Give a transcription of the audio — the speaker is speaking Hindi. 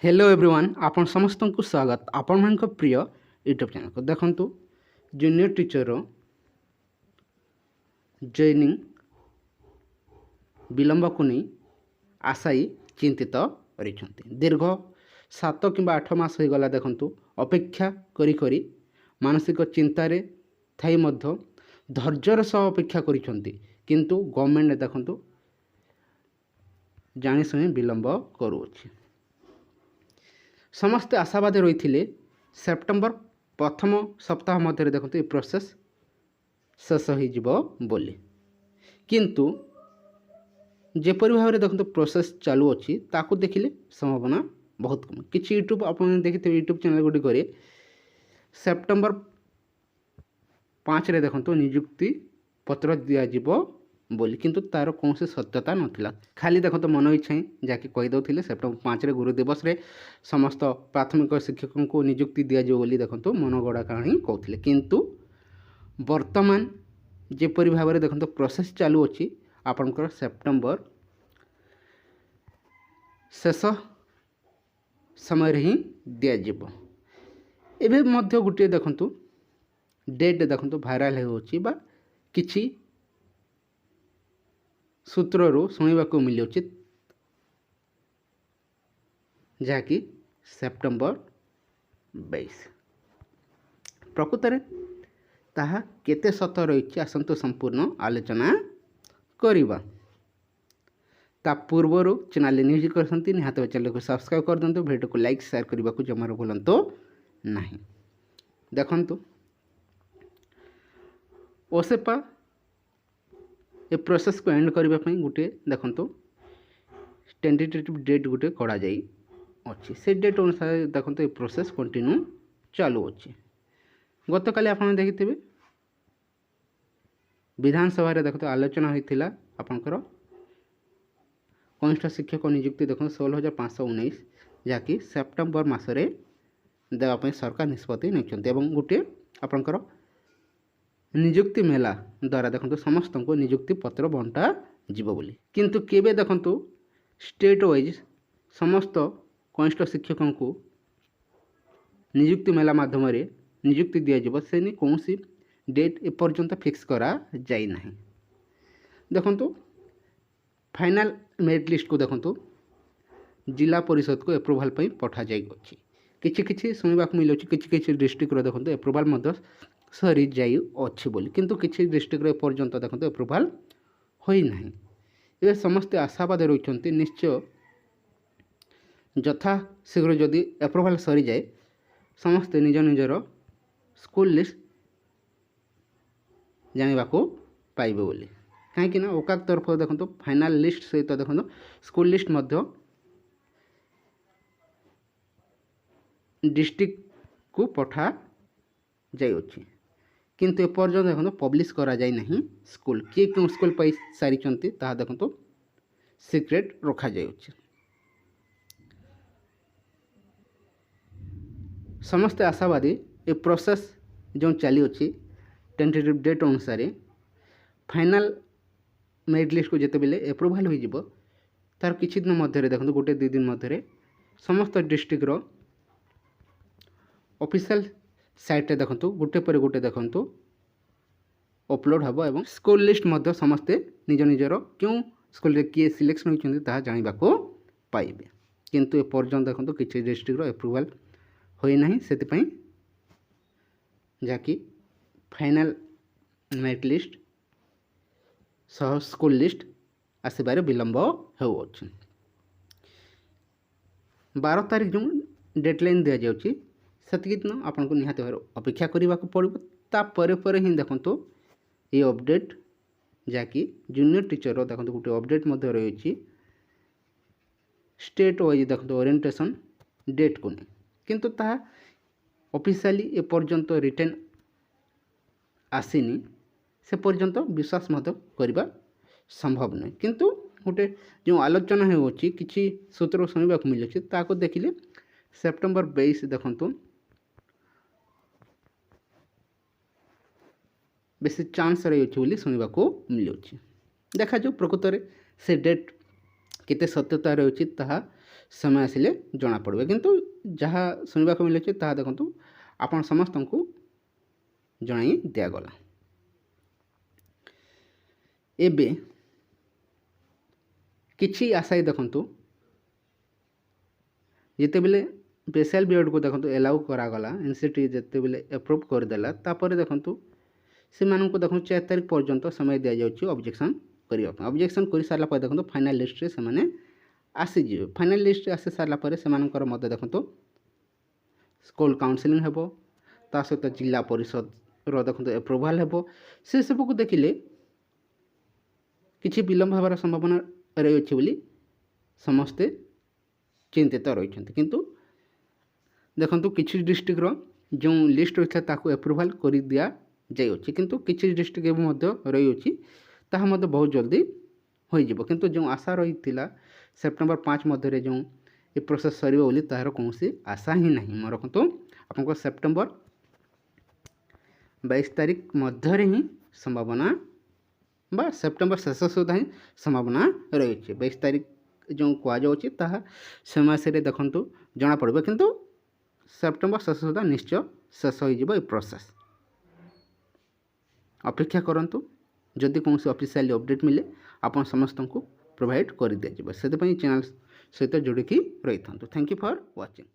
हेलो एवरीवन आपण समस्त को स्वागत आपण मान प्रिय यूट्यूब चैनल को देखंतु जूनियर टीचर जॉइनिंग विलंब को नहीं आशायी चिंतित रही दीर्घ 7 कि 8 मास हो गला देखंतु अपेक्षा करी करी मानसिक चिंतारे थाई मध्य धैर्यर सह अपेक्षा करिसंती किंतु गवर्नमेंट देखंतु जानी सुनी विलंब करूछि। समस्ते आशावादी रही थे सेप्टेम्बर प्रथम सप्ताह मध्य देखते ये प्रोसेस शेष होली किंतु जेपरी भाव में देखते प्रोसेस चालू अच्छी ताकू देखिले संभावना बहुत कम किसी यूट्यूब आप देखते यूट्यूब चैनल गुड़ी सेप्टेम्बर 5 रे देखते नियुक्ति पत्र दिज्व बोली किंतु तार कौन से सत्यता नाला खाली देखो तो मन इच्छा जहाँकि कहीदे सेप्टेम्बर 5 रे गुरु दिवस रे समस्त प्राथमिक शिक्षकों को नियुक्ति दिज्व बोली देखो मन गड़ा कहानी कहते किंतु वर्तमान जेपरी भाव में देखो प्रोसेस चालू अच्छी आपंकर सेप्टेम्बर शेष समय ही दिज्व एवं गोटे देखु डेट देखो भाइराल हो किछि सूत्रु शुणा मिलूँ जहाँकि सेप्टेम्बर 22 प्रकृत में ताहा केते सत रही आसतु संपूर्ण आलोचना करवा ता पूर्वर चैनल न्यूज करते निहत चैनल को सब्सक्राइब कर दिंतु वीडियो को लाइक शेयर करने को जमार भूलु ना देखु ओसेपा ये प्रोसेस को एंड करने गोटे देखो टेंटेटिव डेट गोटे कड़ा अच्छी से डेट अनुसार देखो ये प्रोसेस कंटिन्यू चालू अच्छी गत काली आप देखिथे विधानसभा देखो आलोचना होता आपंकर कनिष्ठ शिक्षक नियुक्ति देखो 16,519 जहाँकि सेप्टेम्बर मसरे देवाई सरकार निष्पत्ति नहीं गोटे आपंकर नियुक्ति मेला द्वारा देखो समस्त को नियुक्ति पत्र बंटा जीव बोली किंतु केबे देखो स्टेट वाइज समस्त कनिष्ठ शिक्षकों को नियुक्ति मेला माध्यम नियुक्ति दिज्व से कौन सी डेट एपर्यंत फिक्स करा जाई नहीं देखो फाइनल मेरिट लिस्ट को देखो जिला परिषद को एप्रूवाल पठा जाइए किछि शुणा मिलूँ किछि डिस्ट्रिक्ट देखो एप्रूवाल सरी जाई अच्छी बोली किंतु किसी डिस्ट्रिक्ट एपर्यंत देखो एप्रूवाल होना ये समस्ते आशावादी रही निश्चय यथा शीघ्र जदि एप्रूवाल सरी जाए समस्ते निज निजर स्कूल लिस्ट जाना पाइबे बोली कहीं ओकाक तरफ देखो फाइनल लिस्ट सहित देखो स्कूल लिस्ट डिस्ट्रिक्ट को पठा जाइए किंतु एपर्यंत देखो पब्लिश करा जाए नहीं स्कूल किए क्यों स्कूल पाई सारी देखो सिक्रेट रखा जाए समस्ते आशावादी ये प्रोसेस जो चली अच्छी टेंटेटिव डेट अनुसार फाइनल मेरिट लिस्ट को जिते बेले एप्रूवाल हो तार किछि दिन मध्य देखो गोटे 2 दिन मध्य समस्त डिस्ट्रिक्टर ऑफिशियल साइट देखो गोटे पर गोटे देखो अपलोड हम एवं स्कूल लिस्ट मध्य समस्ते निज निजर क्यों स्कूल किए सिलेक्शन होता जानवा पाइबे किंतु एपर्यंत देखो किसी डिस्ट्रिक्टर एप्रूवाल होना से जहाँकि फाइनल मेरिट लिस्ट सह स्कूल लिस्ट आसबार विलंब हो 12 तारीख जो डेडलाइन दि जाऊँगी सेतिक दिन आपको निहाती भाव अपेक्षा करने को पड़ो तापर ही देखो ये अपडेट जहाँकि जूनियर टीचर देखो गोटे अपडेट रही स्टेट वाइज देखो ओरिएंटेशन डेट को नहीं किंतु ता ऑफिशियली एपर्यंत रिटर्न आसीनी से पर्यंत विश्वास करने संभव नहीं किंतु गोटे जो आलोचना होची किसी सूत्र शुणा मिलूँ ताको देखिले सेप्टेम्बर 22 देखो बेसी चांस रही शुणा मिलूँ देखा जो प्रकृत में से डेट केते सत्यता रही समय आसिले जना पड़े किंतु जहाँ शुणा मिलूँ ताहा देखंतु आपण समस्त को जनाई दिगला। एबे किछि आशायी देखंतु जिते बेले स्पेशल बीएड को देखंतु एलाउ करागला एनसीटी जिते बेले एप्रूव करदेला तापर देखंतु से मानक देखो 4 तारिख पर्यंत समय दि जाऊँगी ऑब्जेक्शन करने। ऑब्जेक्शन कर सारा पर देखो फाइनल लिस्ट रे से आसीजे। फाइनल लिस्ट आसी सारापर से मत देखो स्कूल काउंसिलिंग हेबो ता सहित जिला परिषद रो देखो एप्रूवाल हेबो। से सब को देखिले किछि विलम्ब होबार संभावना रही अछि बोली समस्ते चिंतित रही। किंतु देखंतु किछि डिस्ट्रिक्ट रो जो लिस्ट रही ताकू एप्रूवाल कर दिया जाइए किंतु किछि डिस्ट्रिक्ट मध्य रही अछि ताहा मध्य बहुत जल्दी हो जिवो। किंतु जो आशा रही सेप्टेम्बर 5 मध्य जो ये प्रोसेस सर बोली तार कौन आशा ही नहीं। मोर रखु आपको सेप्टेम्बर 22 तारिख मध्य ही संभावना बा सेप्टेम्बर शेष सुधा ही संभावना रही है। 22 तारिख जो कहुच्छे ताहा समय से देखु जना पड़े किंतु सेप्टेम्बर शेष सुधा निश्चय शेष हो प्रोसेस। अपेक्षा करंतु जदि कौन ऑफिशियल अपडेट मिले आपन समस्त को प्रोवाइड कर दिया। से चैनल सहित जोड़िकी रही था। Thank you for watching.